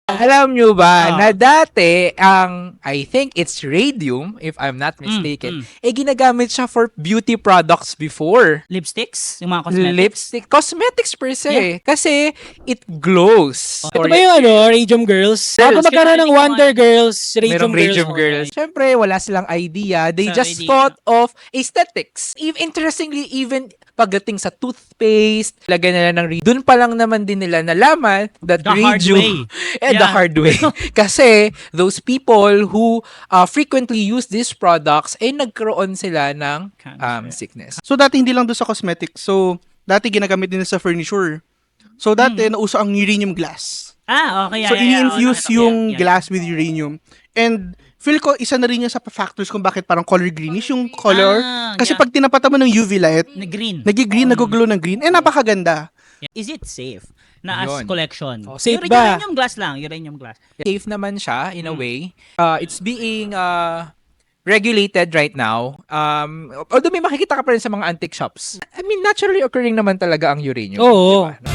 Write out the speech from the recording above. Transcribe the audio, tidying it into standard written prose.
Alam nyo ba na dati I think it's radium, if I'm not mistaken, ginagamit siya for beauty products before. Lipsticks? Yung mga cosmetics? Lipstick. Cosmetics per se. Kasi it glows. Ito ba yung Radium Girls? Bago magkaroon ng Wonder Girls, Radium Merong Radium Girls. Girls. Siyempre, wala silang idea. They Sa just idea. thought of aesthetics. Interestingly, even pagdating sa toothpaste, lagyan nila ng doon pa lang naman din nila nalaman that The hard way. the Yeah. hard way. Kasi those people who frequently use these products nagkaroon sila ng sickness. So, dati hindi lang doon sa cosmetics. So, dati ginagamit din sa furniture. So, dati nauso ang uranium glass. Okay. So, ini-infuse yung Yeah. glass with uranium. And feel ko, isa na rin yan sa factors kung bakit parang color greenish yung color. Kasi pag tinapatan mo ng UV light, Green. nag-green, nag-glow ng green. Napakaganda. Is it safe na as Yun. collection? Safe ba? Uranium glass lang. Uranium glass. Safe naman siya in a way. It's being regulated right now. Although may makikita ka pa rin sa mga antique shops. I mean, naturally occurring naman talaga ang uranium. Oo. Diba?